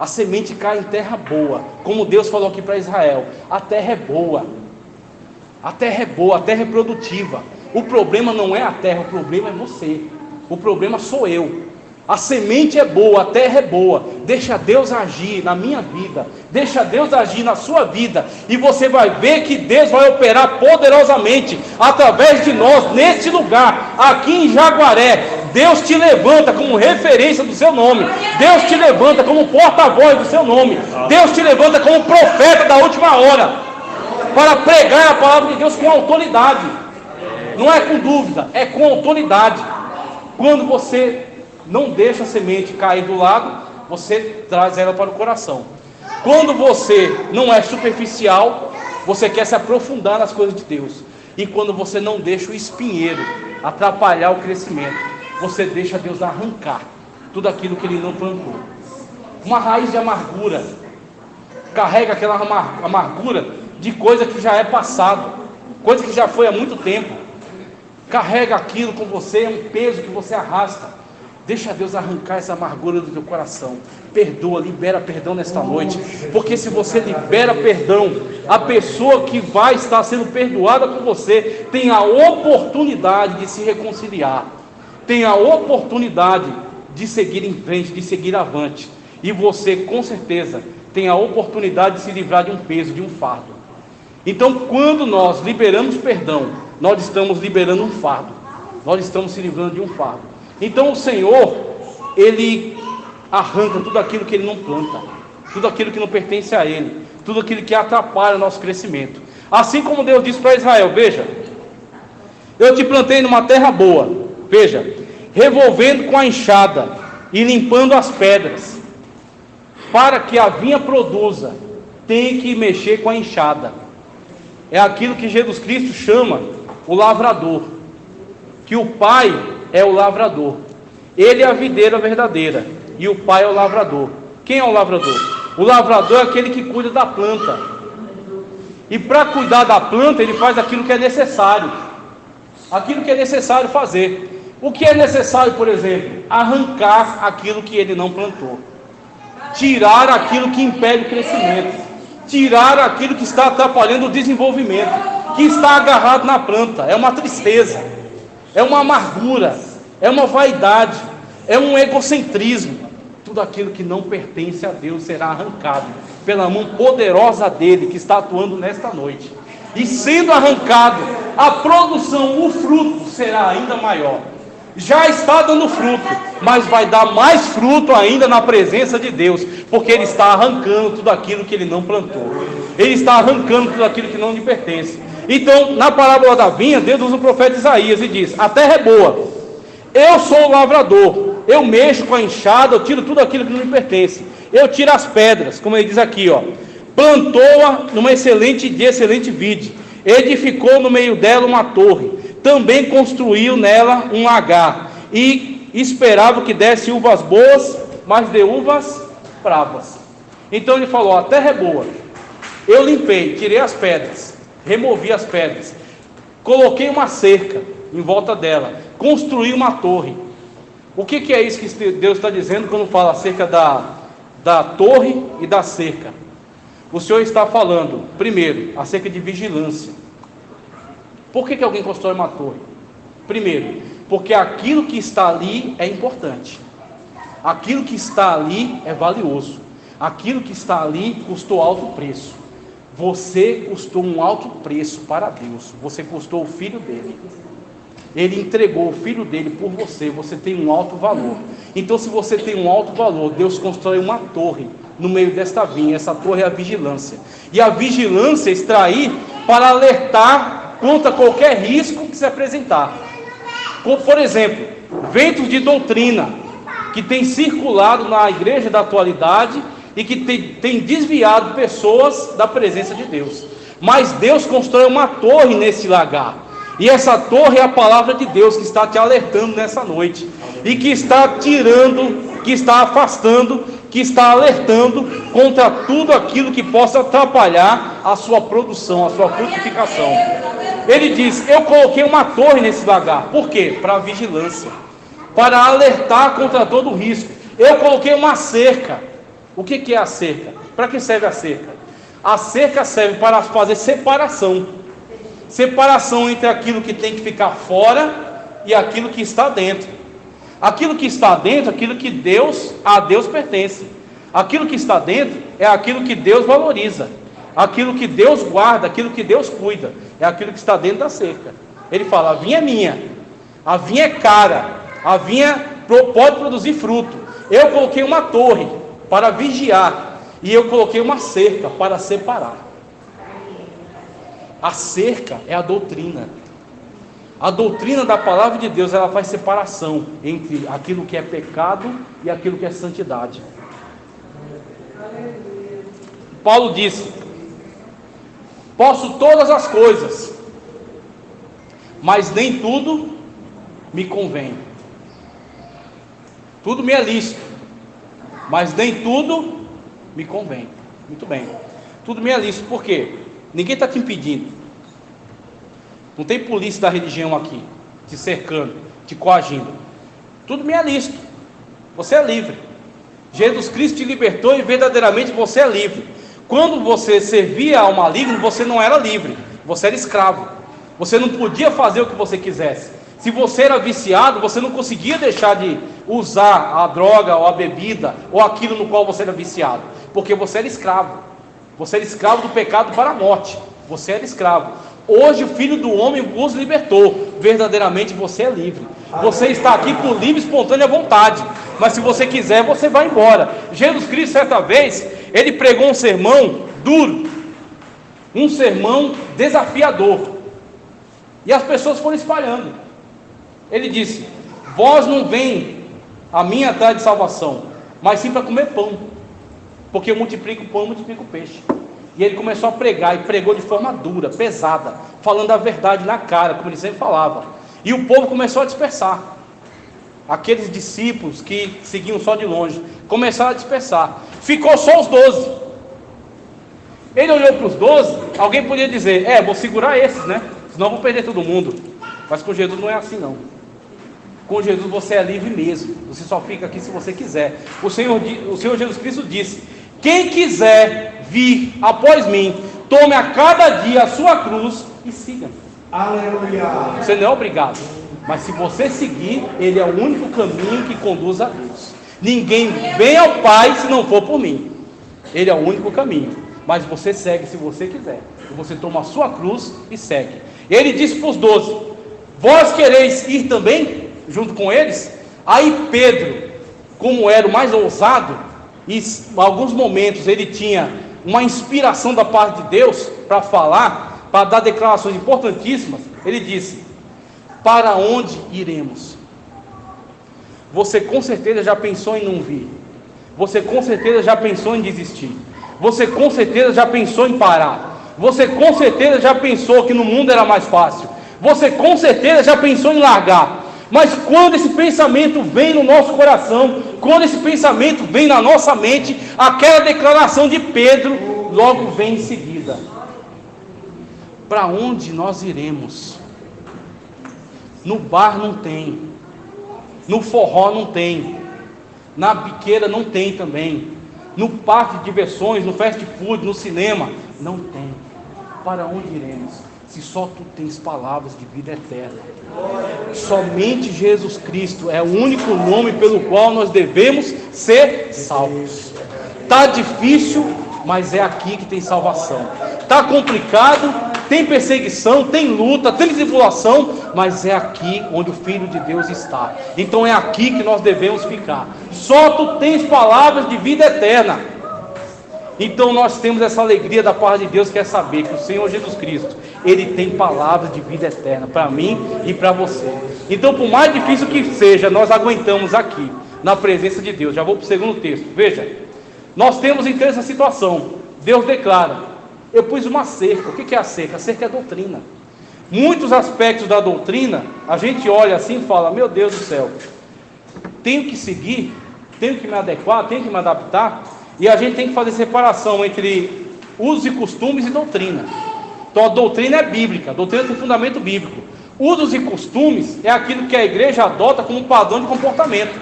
A semente cai em terra boa, como Deus falou aqui para Israel. A terra é boa, a terra é boa, a terra é produtiva. O problema não é a terra, o problema é você. O problema sou eu. A semente é boa, a terra é boa. Deixa Deus agir na minha vida, deixa Deus agir na sua vida, e você vai ver que Deus vai operar poderosamente através de nós neste lugar, aqui em Jaguaré. Deus te levanta como referência do seu nome, Deus te levanta como porta-voz do seu nome, Deus te levanta como profeta da última hora, para pregar a palavra de Deus com autoridade. Não é com dúvida, é com autoridade. Quando você não deixa a semente cair do lado, você traz ela para o coração. Quando você não é superficial, você quer se aprofundar nas coisas de Deus. E quando você não deixa o espinheiro atrapalhar o crescimento, você deixa Deus arrancar tudo aquilo que Ele não plantou. Uma raiz de amargura carrega aquela amargura de coisa que já é passado, coisa que já foi há muito tempo. Carrega aquilo com você, é um peso que você arrasta. Deixa Deus arrancar essa amargura do teu coração. Perdoa, libera perdão nesta noite. Porque se você libera perdão, a pessoa que vai estar sendo perdoada por você tem a oportunidade de se reconciliar, tem a oportunidade de seguir em frente, de seguir avante. E você com certeza tem a oportunidade de se livrar de um peso, de um fardo. Então, quando nós liberamos perdão, nós estamos liberando um fardo, nós estamos se livrando de um fardo. Então o Senhor, Ele arranca tudo aquilo que Ele não planta, tudo aquilo que não pertence a Ele, tudo aquilo que atrapalha o nosso crescimento. Assim como Deus disse para Israel: veja, eu te plantei numa terra boa, veja, revolvendo com a enxada e limpando as pedras, para que a vinha produza, tem que mexer com a enxada. É aquilo que Jesus Cristo chama o lavrador, que o Pai é o lavrador, Ele é a videira verdadeira, e o Pai é o lavrador. Quem é o lavrador? O lavrador é aquele que cuida da planta, e para cuidar da planta, ele faz aquilo que é necessário, fazer. O que é necessário, por exemplo? Arrancar aquilo que ele não plantou, tirar aquilo que impede o crescimento, tirar aquilo que está atrapalhando o desenvolvimento, que está agarrado na planta. É uma tristeza, é uma amargura, é uma vaidade, é um egocentrismo. Tudo aquilo que não pertence a Deus será arrancado pela mão poderosa dele, que está atuando nesta noite. E sendo arrancado, a produção, o fruto será ainda maior. Já está dando fruto, mas vai dar mais fruto ainda na presença de Deus, porque Ele está arrancando tudo aquilo que Ele não plantou, Ele está arrancando tudo aquilo que não lhe pertence. Então, na parábola da vinha, Deus usa o profeta Isaías e diz: a terra é boa, eu sou o lavrador, eu mexo com a enxada, eu tiro tudo aquilo que não lhe pertence, eu tiro as pedras, como ele diz aqui, plantou-a numa excelente vide, edificou no meio dela uma torre, também construiu nela um lagar, e esperava que desse uvas boas, mas deu uvas bravas. Então ele falou: a terra é boa, eu limpei, tirei as pedras, removi as pedras, coloquei uma cerca em volta dela, construí uma torre. O que é isso que Deus está dizendo quando fala acerca da torre e da cerca? O Senhor está falando, primeiro, acerca de vigilância. Por que alguém constrói uma torre? Primeiro, porque aquilo que está ali é importante, aquilo que está ali é valioso, aquilo que está ali custou alto preço. Você custou um alto preço para Deus, você custou o filho dele, Ele entregou o filho dele por você, você tem um alto valor. Então, se você tem um alto valor, Deus constrói uma torre no meio desta vinha. Essa torre é a vigilância, e a vigilância está aí para alertar contra qualquer risco que se apresentar. Por exemplo, ventos de doutrina que tem circulado na igreja da atualidade e que tem desviado pessoas da presença de Deus. Mas Deus constrói uma torre nesse lagar, e essa torre é a palavra de Deus que está te alertando nessa noite, e que está tirando, que está afastando, que está alertando contra tudo aquilo que possa atrapalhar a sua produção, a sua frutificação. Ele diz: eu coloquei uma torre nesse lagar. Por quê? Para a vigilância, para alertar contra todo o risco. Eu coloquei uma cerca. O que é a cerca? Para que serve a cerca? A cerca serve para fazer separação. Separação entre aquilo que tem que ficar fora e aquilo que está dentro. Aquilo que está dentro, aquilo que a Deus pertence. Aquilo que está dentro é aquilo que Deus valoriza. Aquilo que Deus guarda, aquilo que Deus cuida, é aquilo que está dentro da cerca. Ele fala: a vinha é minha, a vinha é cara, a vinha pode produzir fruto. Eu coloquei uma torre para vigiar, e eu coloquei uma cerca para separar. A cerca é a doutrina. A doutrina da palavra de Deus, ela faz separação entre aquilo que é pecado e aquilo que é santidade. Paulo disse: posso todas as coisas, mas nem tudo me convém. Tudo me é lícito, mas nem tudo me convém. Muito bem. Tudo me é lícito, por quê? Ninguém está te impedindo. Não tem polícia da religião aqui te cercando, te coagindo. Tudo me é lícito. Você é livre. Jesus Cristo te libertou e verdadeiramente você é livre. Quando você servia ao maligno, você não era livre, você era escravo. Você não podia fazer o que você quisesse. Se você era viciado, você não conseguia deixar de usar a droga ou a bebida ou aquilo no qual você era viciado, porque você era escravo. Você era escravo do pecado para a morte. Você era escravo. Hoje o Filho do Homem vos libertou. Verdadeiramente você é livre. Você está aqui por livre e espontânea vontade. Mas se você quiser, você vai embora. Jesus Cristo, certa vez, ele pregou um sermão duro, um sermão desafiador, e as pessoas foram espalhando. Ele disse: vós não vêm a mim atrás de salvação, mas sim para comer pão, porque eu multiplico o pão, eu multiplico o peixe. E ele começou a pregar, e pregou de forma dura, pesada, falando a verdade na cara, como ele sempre falava. E o povo começou a dispersar. Aqueles discípulos que seguiam só de longe começaram a dispersar. Ficou só os 12. Ele olhou para os 12. Alguém podia dizer: vou segurar esses, né? Senão eu vou perder todo mundo. Mas com Jesus não é assim, não. Com Jesus você é livre mesmo. Você só fica aqui se você quiser. O Senhor Jesus Cristo disse: quem quiser vir após mim, tome a cada dia a sua cruz e siga. Aleluia. Você não é obrigado, mas se você seguir, ele é o único caminho que conduz a Deus. Ninguém vem ao Pai se não for por mim. Ele é o único caminho, mas você segue se você quiser. Você toma a sua cruz e segue. Ele disse para os 12: vós quereis ir também junto com eles? Aí Pedro, como era o mais ousado, e em alguns momentos ele tinha uma inspiração da parte de Deus para falar, para dar declarações importantíssimas, ele disse: para onde iremos? Você com certeza já pensou em não vir. Você com certeza já pensou em desistir. Você com certeza já pensou em parar. Você com certeza já pensou que no mundo era mais fácil. Você com certeza já pensou em largar. Mas quando esse pensamento vem no nosso coração, quando esse pensamento vem na nossa mente, aquela declaração de Pedro logo vem em seguida: para onde nós iremos? No bar não tem, no forró não tem, na biqueira não tem também, no parque de diversões, no fast food, no cinema, não tem. Para onde iremos? Se só tu tens palavras de vida eterna. Somente Jesus Cristo é o único nome pelo qual nós devemos ser salvos. Está difícil, mas é aqui que tem salvação. Está complicado, tem perseguição, tem luta, tem tribulação, mas é aqui onde o Filho de Deus está. Então é aqui que nós devemos ficar. Só tu tens palavras de vida eterna. Então nós temos essa alegria da parte de Deus, que é saber que o Senhor Jesus Cristo, Ele tem palavras de vida eterna para mim e para você. Então, por mais difícil que seja, nós aguentamos aqui, na presença de Deus. Já vou para o segundo texto. Veja, nós temos então essa situação. Deus declara: eu pus uma cerca. O que é a cerca? A cerca é a doutrina. Muitos aspectos da doutrina, a gente olha assim e fala: meu Deus do céu, tenho que seguir, tenho que me adequar, tenho que me adaptar. E a gente tem que fazer separação entre usos e costumes e doutrina. Então a doutrina é bíblica, a doutrina tem fundamento bíblico. Usos e costumes é aquilo que a igreja adota como padrão de comportamento.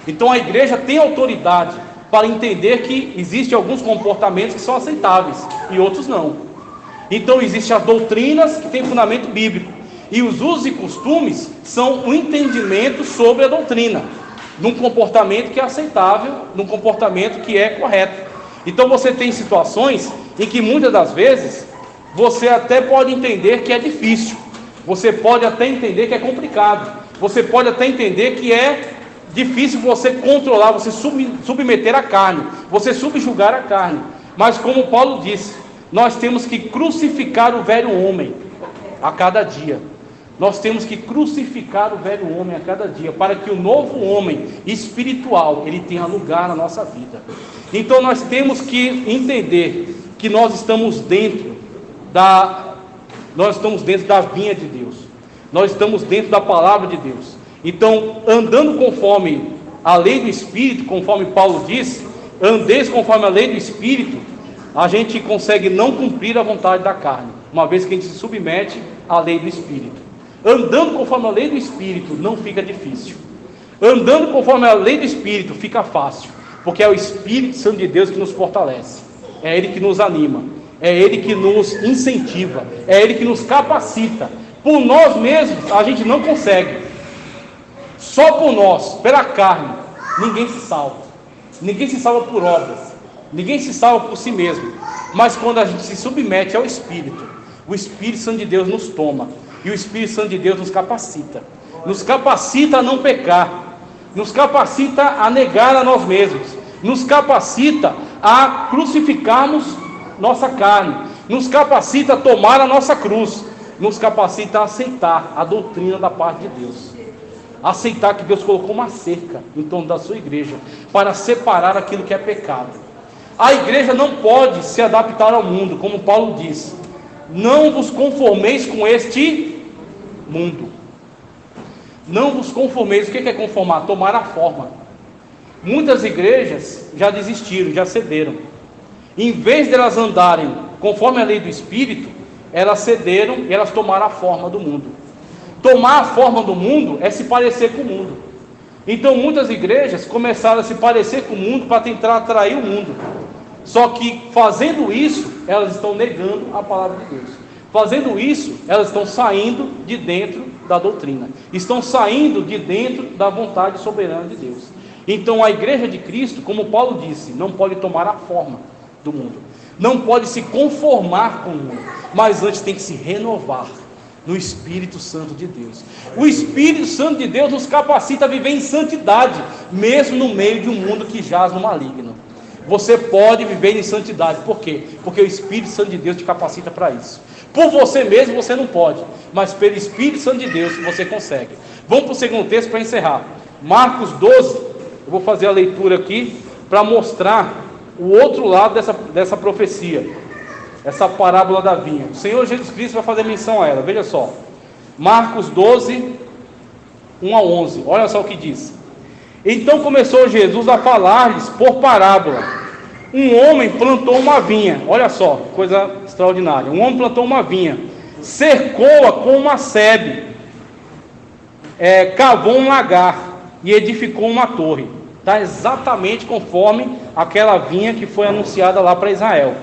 Então a igreja tem autoridade para entender que existem alguns comportamentos que são aceitáveis e outros não. Então existem as doutrinas que têm fundamento bíblico, e os usos e costumes são o entendimento sobre a doutrina, num comportamento que é aceitável, num comportamento que é correto. Então você tem situações em que muitas das vezes você até pode entender que é difícil, você pode até entender que é complicado, você pode até entender que é difícil você controlar, você submeter a carne, você subjugar a carne. Mas como Paulo disse, nós temos que crucificar o velho homem a cada dia. Nós temos que crucificar o velho homem a cada dia, para que o novo homem espiritual, ele tenha lugar na nossa vida. Então nós temos que entender que nós estamos dentro da vinha de Deus. Nós estamos dentro da palavra de Deus. Então, andando conforme a lei do Espírito, conforme Paulo diz, andeis conforme a lei do Espírito, a gente consegue não cumprir a vontade da carne, uma vez que a gente se submete à lei do Espírito. Andando conforme a lei do Espírito não fica difícil. Andando conforme a lei do Espírito fica fácil, porque é o Espírito Santo de Deus que nos fortalece, é Ele que nos anima, é Ele que nos incentiva, é Ele que nos capacita. Por nós mesmos a gente não consegue. Só por nós, pela carne, ninguém se salva. Ninguém se salva por obras, ninguém se salva por si mesmo. Mas quando a gente se submete ao Espírito, o Espírito Santo de Deus nos toma, e o Espírito Santo de Deus nos capacita a não pecar, nos capacita a negar a nós mesmos, nos capacita a crucificarmos nossa carne, nos capacita a tomar a nossa cruz, nos capacita a aceitar a doutrina da parte de Deus, aceitar que Deus colocou uma cerca em torno da sua igreja, para separar aquilo que é pecado. A igreja não pode se adaptar ao mundo, como Paulo diz, não vos conformeis com este mundo. Não vos conformeis. O que é conformar? Tomar a forma. Muitas igrejas já desistiram, já cederam. Em vez de elas andarem conforme a lei do Espírito, elas cederam e elas tomaram a forma do mundo. Tomar a forma do mundo é se parecer com o mundo. Então muitas igrejas começaram a se parecer com o mundo para tentar atrair o mundo. Só que fazendo isso, elas estão negando a palavra de Deus. Fazendo isso, elas estão saindo de dentro da doutrina, estão saindo de dentro da vontade soberana de Deus. Então a igreja de Cristo, como Paulo disse, não pode tomar a forma do mundo, não pode se conformar com o mundo, mas antes tem que se renovar no Espírito Santo de Deus. O Espírito Santo de Deus nos capacita a viver em santidade, mesmo no meio de um mundo que jaz no maligno. Você pode viver em santidade. Por quê? Porque o Espírito Santo de Deus te capacita para isso. Por você mesmo você não pode, mas pelo Espírito Santo de Deus você consegue. Vamos para o segundo texto para encerrar. Marcos 12. Eu vou fazer a leitura aqui para mostrar o outro lado dessa profecia, essa parábola da vinha. O Senhor Jesus Cristo vai fazer menção a ela. Veja só, Marcos 12, 1 a 11. Olha só o que diz. Então começou Jesus a falar-lhes por parábola. Um homem plantou uma vinha. Olha só, coisa extraordinária. Um homem plantou uma vinha, cercou-a com uma sebe, cavou um lagar e edificou uma torre. Está exatamente conforme aquela vinha que foi anunciada lá para Israel.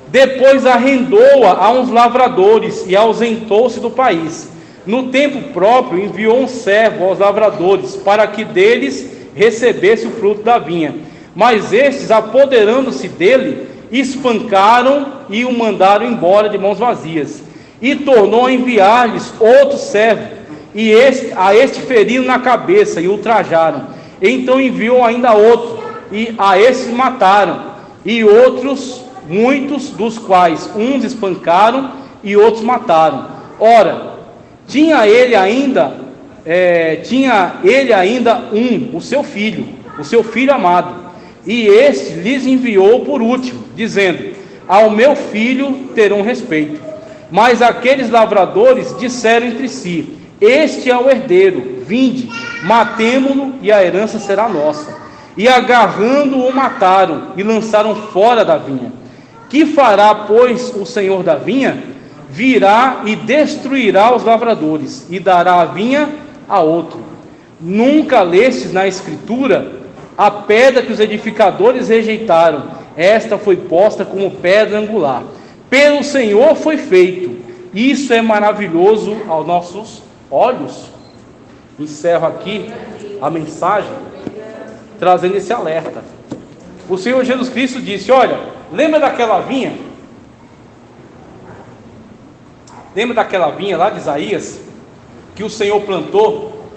Depois arrendou-a a uns lavradores e ausentou-se do país. No tempo próprio enviou um servo aos lavradores, para que deles recebesse o fruto da vinha. Mas estes, apoderando-se dele, espancaram e o mandaram embora de mãos vazias. E tornou a enviar-lhes outro servo, e a este feriram na cabeça e ultrajaram. Então enviou ainda outro, e a estes mataram, e outros, muitos dos quais uns espancaram e outros mataram. Ora, tinha ele ainda o seu filho amado, e este lhes enviou por último, dizendo: ao meu filho terão respeito. Mas aqueles lavradores disseram entre si: este é o herdeiro, vinde, matemo-lo e a herança será nossa. E agarrando-o mataram e lançaram fora da vinha. Que fará, pois, o Senhor da vinha? Virá e destruirá os lavradores e dará a vinha a outro. Nunca lestes na Escritura: a pedra que os edificadores rejeitaram, esta foi posta como pedra angular. Pelo Senhor foi feito. Isso é maravilhoso aos nossos olhos. Encerro aqui a mensagem trazendo esse alerta. O Senhor Jesus Cristo disse: olha, lembra daquela vinha? Lembra daquela vinha lá de Isaías, que o Senhor plantou,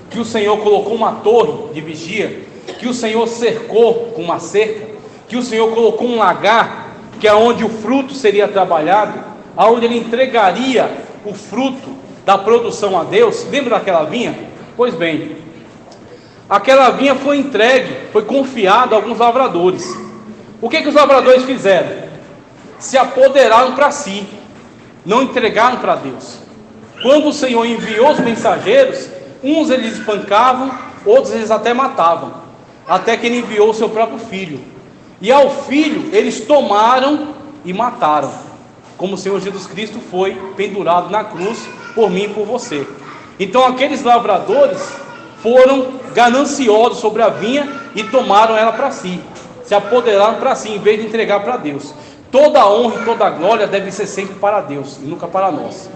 que o Senhor colocou uma torre de vigia, que o Senhor cercou com uma cerca, que o Senhor colocou um lagar, que é onde o fruto seria trabalhado, aonde ele entregaria o fruto da produção a Deus? Lembra daquela vinha? Pois bem, aquela vinha foi entregue, foi confiada a alguns lavradores. O que os lavradores fizeram? Se apoderaram para si, não entregaram para Deus. Quando o Senhor enviou os mensageiros, uns eles espancavam, outros eles até matavam, até que ele enviou o seu próprio filho, e ao filho eles tomaram e mataram, como o Senhor Jesus Cristo foi pendurado na cruz por mim e por você. Então aqueles lavradores foram gananciosos sobre a vinha e tomaram ela para si, se apoderaram para si, em vez de entregar para Deus. Toda a honra e toda a glória deve ser sempre para Deus e nunca para nós.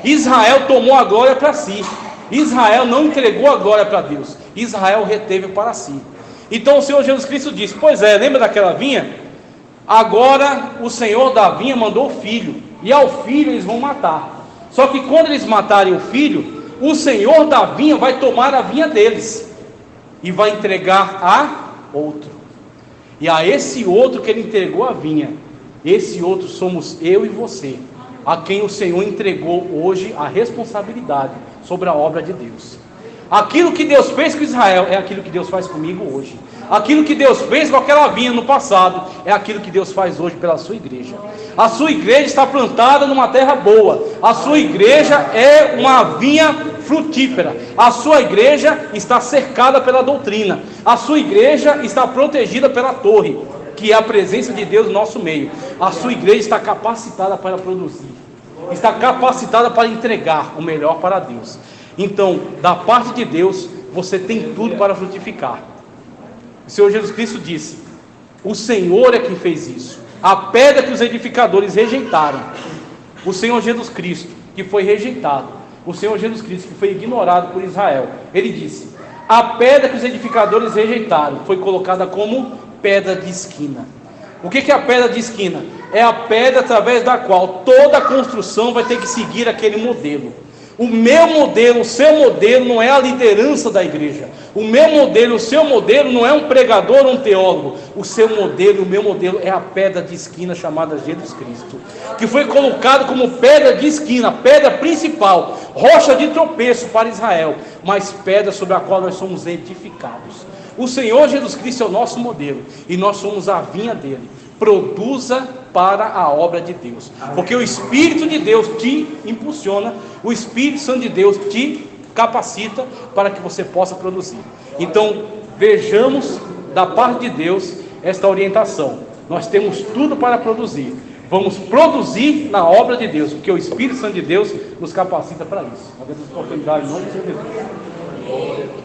Israel tomou a glória para si. Israel não entregou a glória para Deus. Israel reteve para si. Então o Senhor Jesus Cristo disse: pois é, lembra daquela vinha? Agora o Senhor da vinha mandou o filho, e ao filho eles vão matar. Só que quando eles matarem o filho, o Senhor da vinha vai tomar a vinha deles e vai entregar a outro. E a esse outro que ele entregou a vinha, esse outro somos eu e você, a quem o Senhor entregou hoje a responsabilidade sobre a obra de Deus. Aquilo que Deus fez com Israel é aquilo que Deus faz comigo hoje. Aquilo que Deus fez com aquela vinha no passado é aquilo que Deus faz hoje pela sua igreja. A sua igreja está plantada numa terra boa. A sua igreja é uma vinha frutífera. A sua igreja está cercada pela doutrina. A sua igreja está protegida pela torre, que é a presença de Deus no nosso meio. A sua igreja está capacitada para produzir, está capacitada para entregar o melhor para Deus. Então, da parte de Deus, você tem tudo para frutificar. O Senhor Jesus Cristo disse: o Senhor é quem fez isso. A pedra que os edificadores rejeitaram, o Senhor Jesus Cristo, que foi rejeitado, o Senhor Jesus Cristo, que foi ignorado por Israel, ele disse: a pedra que os edificadores rejeitaram foi colocada como pedra de esquina. O que é a pedra de esquina? É a pedra através da qual toda a construção vai ter que seguir aquele modelo. O meu modelo, o seu modelo não é a liderança da igreja. O meu modelo, o seu modelo não é um pregador ou um teólogo. O seu modelo, o meu modelo é a pedra de esquina chamada Jesus Cristo, que foi colocado como pedra de esquina, pedra principal, rocha de tropeço para Israel, mas pedra sobre a qual nós somos edificados. O Senhor Jesus Cristo é o nosso modelo e nós somos a vinha dele. Produza para a obra de Deus, porque o Espírito de Deus te impulsiona, o Espírito Santo de Deus te capacita para que você possa produzir. Então vejamos da parte de Deus esta orientação. Nós temos tudo para produzir. Vamos produzir na obra de Deus, porque o Espírito Santo de Deus nos capacita para isso. Agradeço a oportunidade em nome de Jesus.